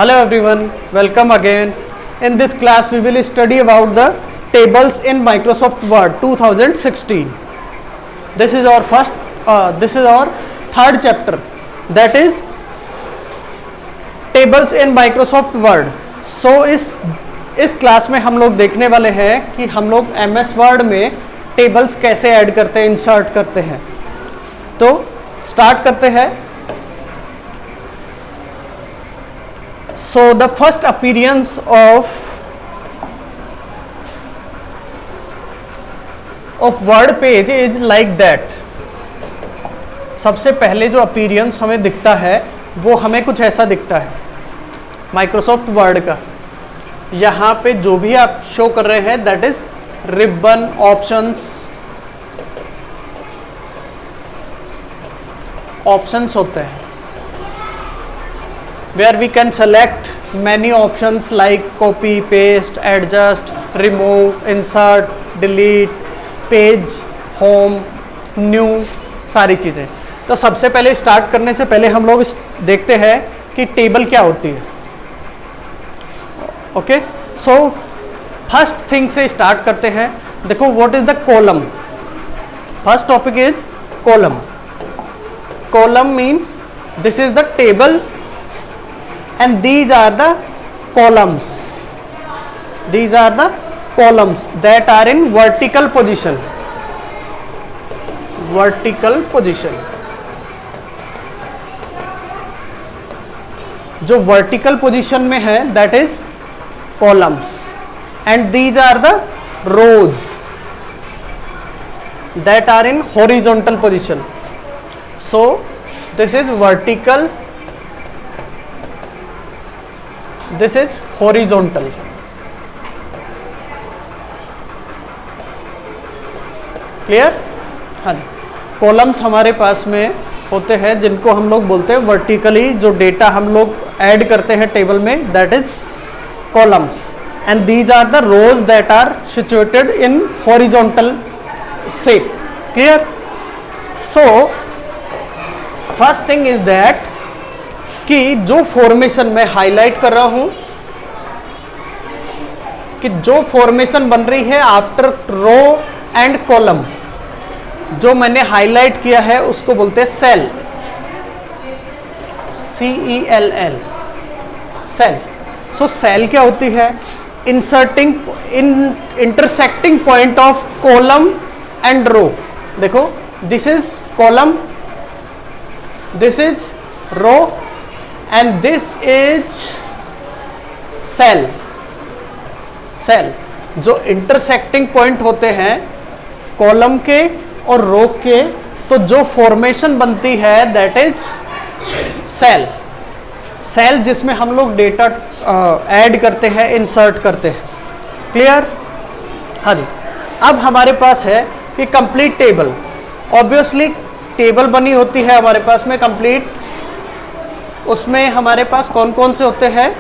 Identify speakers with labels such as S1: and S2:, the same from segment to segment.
S1: Hello everyone, welcome again. In this class we will study about the tables in Microsoft Word 2016. This is our third chapter, that is tables in Microsoft Word. So इस class में हम लोग देखने वाले हैं कि हम लोग MS Word में टेबल्स कैसे ऐड करते हैं, इंसर्ट करते हैं. तो स्टार्ट करते हैं. So the first appearance of word page is like that. सबसे पहले जो अपीयरेंस हमें दिखता है वो हमें कुछ ऐसा दिखता है माइक्रोसॉफ्ट वर्ड का. यहाँ पे जो भी आप शो कर रहे हैं दैट इज रिबन, ऑप्शंस होते हैं where we can select many options like copy, paste, adjust, remove, insert, delete, page, home, new, सारी चीज़ें. तो सबसे पहले स्टार्ट करने से पहले हम लोग देखते हैं कि टेबल क्या होती है. ओके, सो फर्स्ट थिंग से स्टार्ट करते हैं. देखो what is the column. First topic is column. Column means this is the table and these are the columns. These are the columns that are in vertical position. Vertical position. जो vertical position में है that is columns and these are the rows that are in horizontal position. So this is vertical, this is horizontal. Clear. हाँ, columns हमारे पास में होते हैं जिनको हम लोग बोलते हैं वर्टिकली. जो डेटा हम लोग ऐड करते हैं टेबल में that is columns and these are the rows that are situated in horizontal shape. Clear. So first thing is that कि जो फॉर्मेशन मैं हाईलाइट कर रहा हूं कि जो फॉर्मेशन बन रही है आफ्टर रो एंड कॉलम, जो मैंने हाईलाइट किया है उसको बोलते हैं cell. CELL, cell. So cell क्या होती है? Inserting intersecting point of column and row. देखो this is column, this is row and this is cell. Cell जो इंटरसेक्टिंग पॉइंट होते हैं कॉलम के और रो के, तो जो फॉर्मेशन बनती है दैट इज सेल. सेल जिसमें हम लोग डेटा ऐड करते हैं, इंसर्ट करते हैं. क्लियर. हाँ जी. अब हमारे पास है कि कंप्लीट टेबल. ऑब्वियसली टेबल बनी होती है हमारे पास में कंप्लीट. उसमें हमारे पास कौन कौन से होते हैं?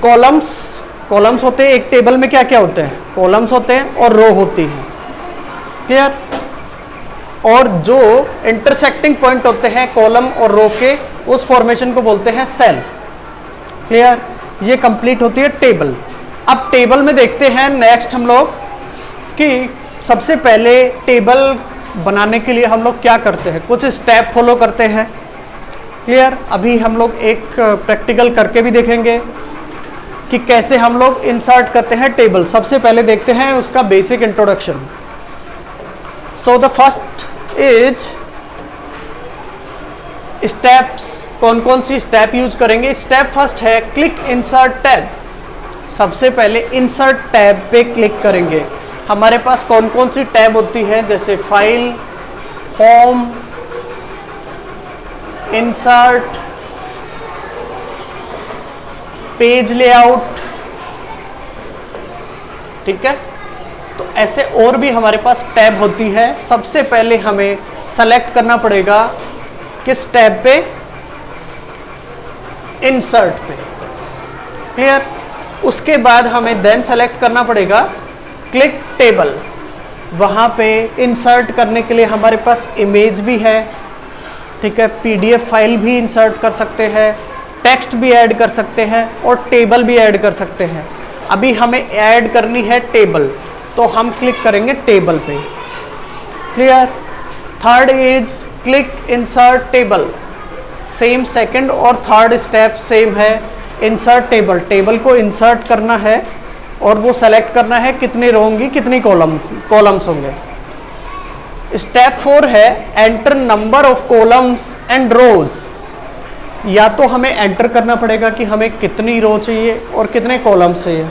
S1: कॉलम्स होते हैं. एक टेबल में क्या क्या होते हैं? कॉलम्स होते हैं और रो होती है. क्लियर. और जो इंटरसेक्टिंग पॉइंट होते हैं कॉलम और रो के, उस फॉर्मेशन को बोलते हैं सेल. क्लियर. ये कंप्लीट होती है टेबल. अब टेबल में देखते हैं नेक्स्ट हम लोग कि सबसे पहले टेबल बनाने के लिए हम लोग क्या करते हैं. कुछ स्टेप फॉलो करते हैं. क्लियर. अभी हम लोग एक प्रैक्टिकल करके भी देखेंगे कि कैसे हम लोग इंसर्ट करते हैं टेबल. सबसे पहले देखते हैं उसका basic introduction. So the first is steps. कौन कौन सी स्टेप यूज करेंगे? स्टेप फर्स्ट है क्लिक इंसर्ट टैब. सबसे पहले इंसर्ट टैब पे क्लिक करेंगे. हमारे पास कौन कौन सी टैब होती है? जैसे file, home, insert, page layout. ठीक है. तो ऐसे और भी हमारे पास टैब होती है. सबसे पहले हमें सेलेक्ट करना पड़ेगा किस टैब पे? इंसर्ट पे. क्लियर. उसके बाद हमें देन सेलेक्ट करना पड़ेगा क्लिक टेबल. वहां पे इंसर्ट करने के लिए हमारे पास इमेज भी है. ठीक है. PDF फाइल भी इंसर्ट कर सकते हैं, टेक्स्ट भी ऐड कर सकते हैं और टेबल भी ऐड कर सकते हैं। अभी हमें ऐड करनी है टेबल, तो हम क्लिक करेंगे टेबल पे। Clear. Third is click insert table. Same second और थर्ड स्टेप सेम है, इंसर्ट टेबल। टेबल को इंसर्ट करना है और वो सेलेक्ट करना है कितनी रो होंगी, कितनी कॉलम्स होंगे। स्टेप 4 है enter number of columns and rows. या तो हमें एंटर करना पड़ेगा कि हमें कितनी रो चाहिए और कितने कॉलम्स चाहिए।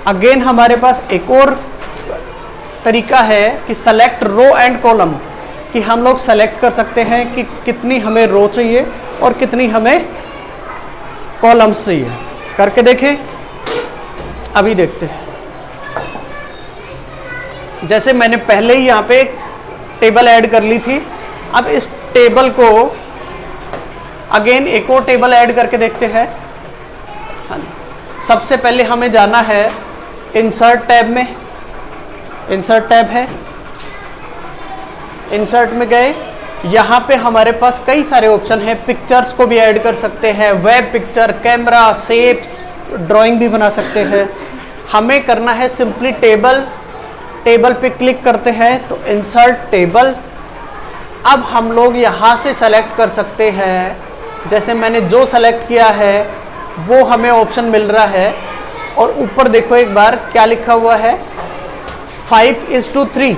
S1: अगेन हमारे पास एक और तरीका है कि सेलेक्ट रो एंड कॉलम, कि हम लोग सेलेक्ट कर सकते हैं कि कितनी हमें रो चाहिए और कितनी हमें कॉलम्स चाहिए। करके देखें, अभी देखते हैं। जैसे मैंने पहले ही यहाँ पे एक टेबल ऐड कर ली थी, अब इस टेबल को अगेन एक और टेबल ऐड करके देखते हैं। सबसे पहले हमें जाना है इंसर्ट टैब में। इंसर्ट टैब है, इंसर्ट में गए, यहाँ पे हमारे पास कई सारे ऑप्शन हैं। पिक्चर्स को भी ऐड कर सकते हैं, web picture, camera, shapes, drawing भी बना सकते हैं। हमें करना है सिंपली टेबल। टेबल पे क्लिक करते हैं तो इंसर्ट टेबल। अब हम लोग यहाँ से सेलेक्ट कर सकते हैं, जैसे मैंने जो सेलेक्ट किया है वो हमें ऑप्शन मिल रहा है। और ऊपर देखो एक बार क्या लिखा हुआ है, 5:3।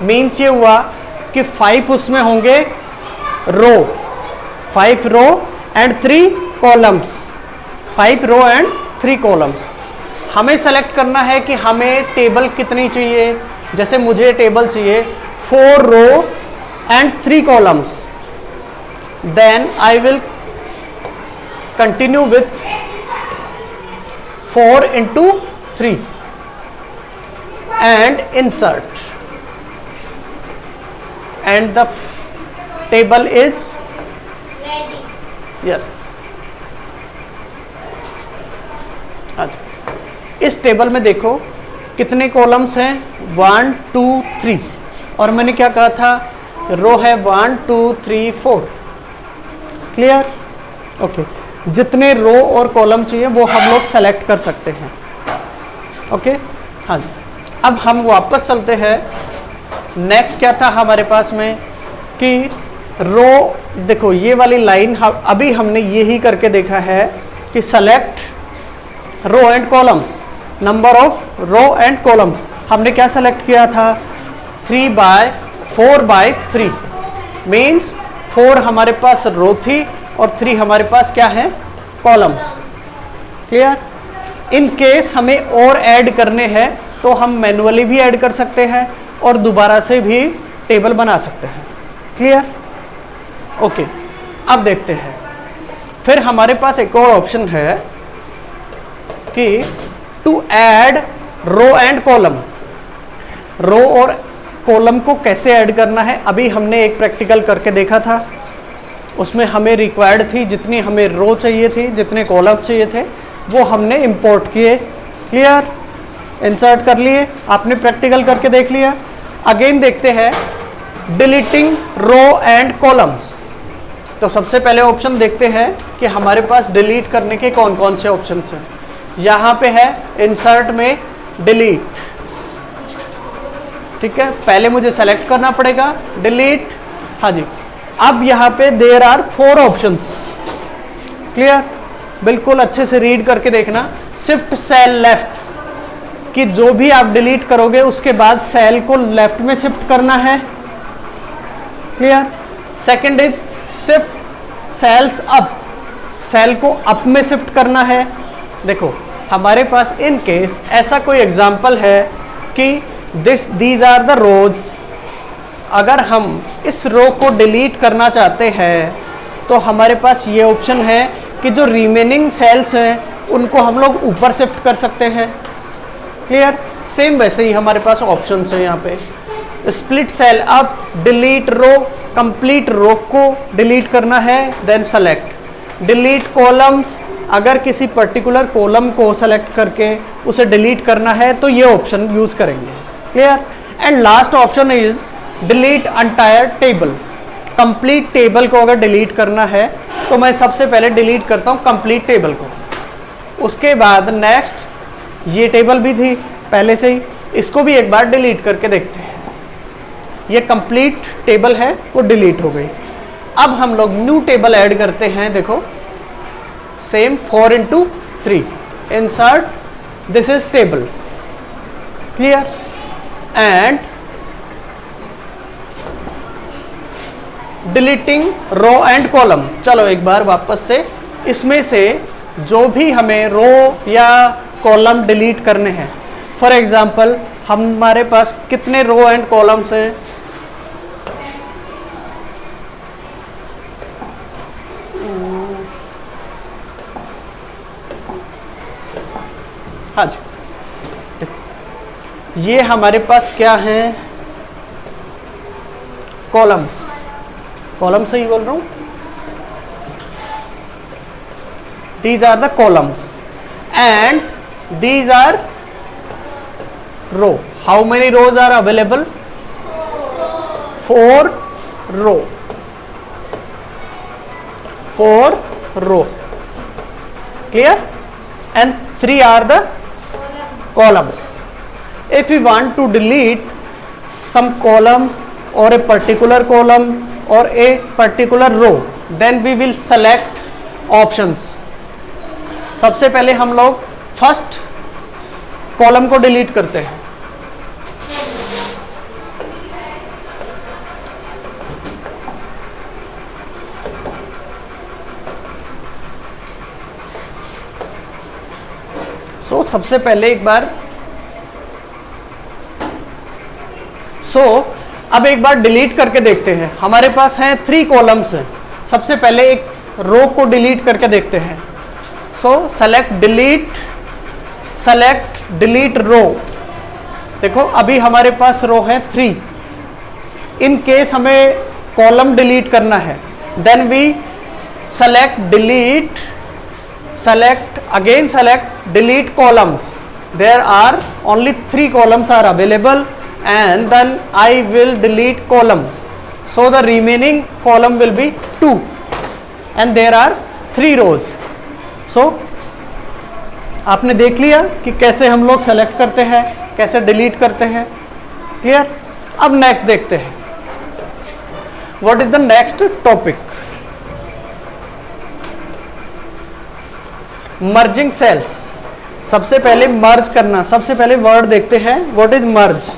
S1: मीन्स ये हुआ कि 5 उसमें होंगे row, 5 row and 3 columns, 5 row and 3 columns. हमें सेलेक्ट करना है कि हमें टेबल कितनी चाहिए। जैसे मुझे टेबल चाहिए 4 row and 3 columns. Then I will continue with 4 into 3 and insert, and the table is
S2: ready.
S1: yes। अच्छा, इस टेबल में देखो कितने कॉलम्स हैं, 1 2 3, और मैंने क्या कहा था, रो है 1 2 3 4। क्लियर। ओके, जितने रो और कॉलम चाहिए वो हम लोग सेलेक्ट कर सकते हैं। ओके, हाँ जी। अब हम वापस चलते हैं। नेक्स्ट क्या था हमारे पास में कि रो, देखो ये वाली लाइन अभी हमने यही करके देखा है कि select row and column, number of row and columns. हमने क्या सेलेक्ट किया था, 4/3। मीन्स 4 हमारे पास रो थी और 3 हमारे पास क्या है, कॉलम्स। क्लियर। इन केस हमें और ऐड करने हैं तो हम मैन्युअली भी ऐड कर सकते हैं और दोबारा से भी टेबल बना सकते हैं। क्लियर। ओके, अब देखते हैं। फिर हमारे पास एक और ऑप्शन है कि to add row and column. Row और कॉलम को कैसे ऐड करना है, अभी हमने एक प्रैक्टिकल करके देखा था। उसमें हमें रिक्वायर्ड थी, जितनी हमें रो चाहिए थी, जितने कॉलम चाहिए थे, वो हमने इंपोर्ट किए। क्लियर। इंसर्ट कर लिए, आपने प्रैक्टिकल करके देख लिया। अगेन देखते हैं डिलीटिंग रो एंड कॉलम्स। तो सबसे पहले ऑप्शन देखते हैं कि हमारे पास डिलीट करने के कौन कौन से ऑप्शन हैं। यहाँ पे है इंसर्ट में डिलीट। ठीक है, पहले मुझे सेलेक्ट करना पड़ेगा डिलीट। हाँ जी, अब यहाँ पे देयर आर 4 ऑप्शंस। क्लियर। बिल्कुल अच्छे से रीड करके देखना। शिफ्ट सेल लेफ्ट, कि जो भी आप डिलीट करोगे उसके बाद सेल को लेफ्ट में शिफ्ट करना है। Clear. Second is shift cells up, cell को अप में शिफ्ट करना है। देखो हमारे पास इन केस ऐसा कोई एग्जांपल है कि दीज आर द रोज। अगर हम इस रो को डिलीट करना चाहते हैं तो हमारे पास ये ऑप्शन है कि जो रिमेनिंग सेल्स हैं उनको हम लोग ऊपर शिफ्ट कर सकते हैं। क्लियर। सेम वैसे ही हमारे पास ऑप्शंस हैं यहाँ पे। स्प्लिट सेल अप, डिलीट रो, कंप्लीट रो को डिलीट करना है, देन सेलेक्ट। डिलीट कॉलम्स, अगर किसी पर्टिकुलर कॉलम को सेलेक्ट करके उसे डिलीट करना है तो ये ऑप्शन यूज करेंगे। Clear. And last option is delete entire table. Complete table को अगर डिलीट करना है तो मैं सबसे पहले डिलीट करता हूँ कंप्लीट टेबल को। उसके बाद नेक्स्ट ये टेबल भी थी पहले से ही, इसको भी एक बार डिलीट करके देखते हैं। ये कंप्लीट टेबल है वो डिलीट हो गई। अब हम लोग न्यू टेबल ऐड करते हैं। देखो same 4 into 3 insert this is table, clear, and deleting row and column. चलो एक बार वापस से इसमें से जो भी हमें रो या कॉलम डिलीट करने हैं, फॉर एग्जांपल हमारे पास कितने रो एंड कॉलम्स हैं, हाँ जी, ये हमारे पास क्या है, कॉलम्स, कॉलम से ही बोल रहा हूं, these are the columns and these are rows. How many rows are available, 4 row, 4 row, clear, and 3 are the columns. If we want to delete some columns or a particular column or a particular row, then we will select options. सबसे पहले हम लोग first column को delete करते हैं। सबसे पहले एक बार अब एक बार डिलीट करके देखते हैं। हमारे पास हैं 3 कॉलम्स हैं। सबसे पहले एक रो को डिलीट करके देखते हैं। Select delete row. देखो अभी हमारे पास रो है 3। इन केस हमें कॉलम डिलीट करना है, then we select delete columns. There are only 3 columns are available, and then I will delete column, so the remaining column will be 2 and there are 3 rows. So आपने देख लिया कि कैसे हम लोग सेलेक्ट करते हैं, कैसे डिलीट करते हैं, क्लियर। अब नेक्स्ट देखते हैं, what is the next topic, merging cells. सबसे पहले मर्ज करना, सबसे पहले वर्ड देखते हैं, what is merge.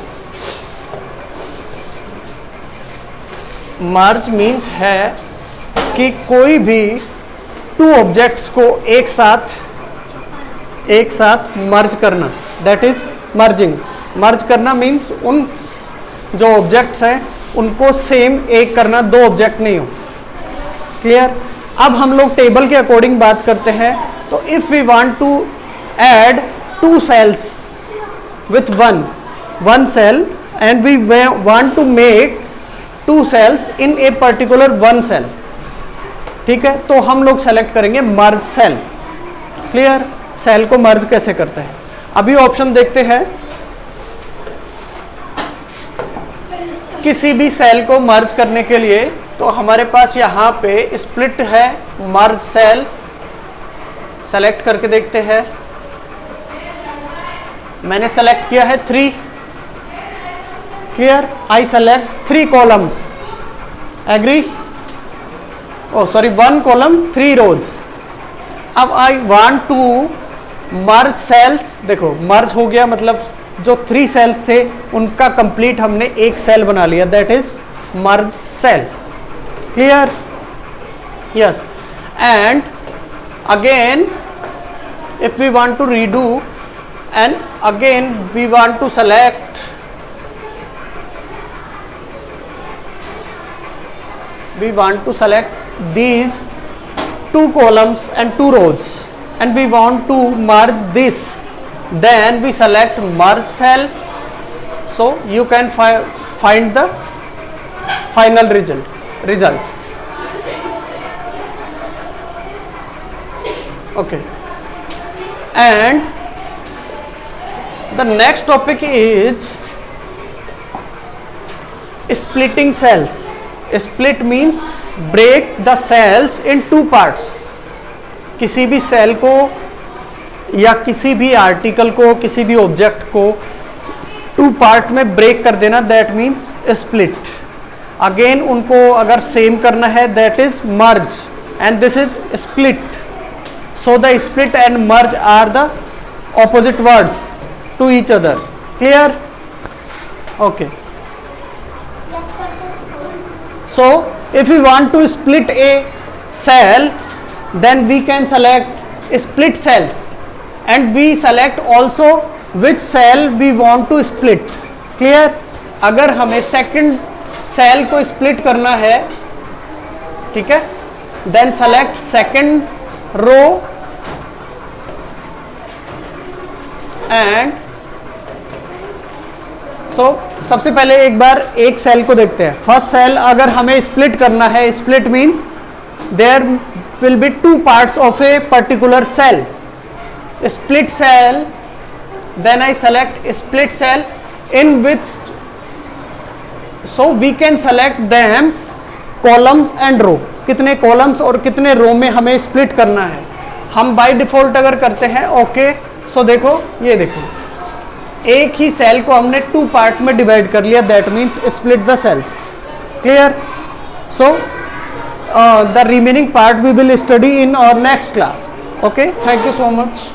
S1: Merge means है कि कोई भी 2 ऑब्जेक्ट्स को एक साथ मर्ज करना, दैट इज मर्जिंग। मर्ज करना मीन्स उन जो ऑब्जेक्ट्स हैं उनको सेम एक करना, 2 ऑब्जेक्ट नहीं हो, क्लियर। अब हम लोग टेबल के अकॉर्डिंग बात करते हैं। तो if we want to add 2 cells with one cell and we want to make 2 cells in a particular one cell, ठीक है, तो हम लोग सेलेक्ट करेंगे मर्ज सेल, क्लियर। सेल को मर्ज कैसे करते हैं, अभी ऑप्शन देखते हैं। किसी भी सेल को मर्ज करने के लिए तो हमारे पास यहाँ पे स्प्लिट है, मर्ज सेल सेलेक्ट करके देखते हैं। मैंने सेलेक्ट किया है 3, clear. I select 3 columns, agree, oh sorry 1 column 3 rows. अब I want to merge cells, देखो मर्ज हो गया, मतलब जो 3 सेल्स थे उनका कंप्लीट हमने एक सेल बना लिया, that is merge cell, clear, yes. And again if we want to redo, and again we want to select these 2 columns and 2 rows and we want to merge this, then we select merge cell, so you can find the final results. Okay, and the next topic is splitting cells. Split means break the cells in two parts. किसी भी cell को या किसी भी article को, किसी भी object को टू पार्ट में ब्रेक कर देना, दैट मीन्स स्प्लिट। अगेन उनको अगर सेम करना है, that is merge, and this is split. So the split and merge are the opposite words to each other. Clear? Okay.
S2: Yes, sir.
S1: So if we want to split a cell, then we can select split cells, and we select also which cell we want to split. Clear? अगर हमें second cell को split करना है, ठीक है, then select second row and सबसे पहले एक बार एक सेल को देखते हैं। फर्स्ट सेल अगर हमें स्प्लिट करना है, split means there will be two parts of a particular cell. Split cell, then I select split cell in which, so we can select them columns and row. कितने columns और कितने रो में हमें split करना है, हम बाय डिफॉल्ट अगर करते हैं ओके। सो देखो, ये देखो, एक ही सेल को हमने टू पार्ट में डिवाइड कर लिया, that means split the cells. Clear? So the remaining part we will study in our next class. Okay, thank you so much.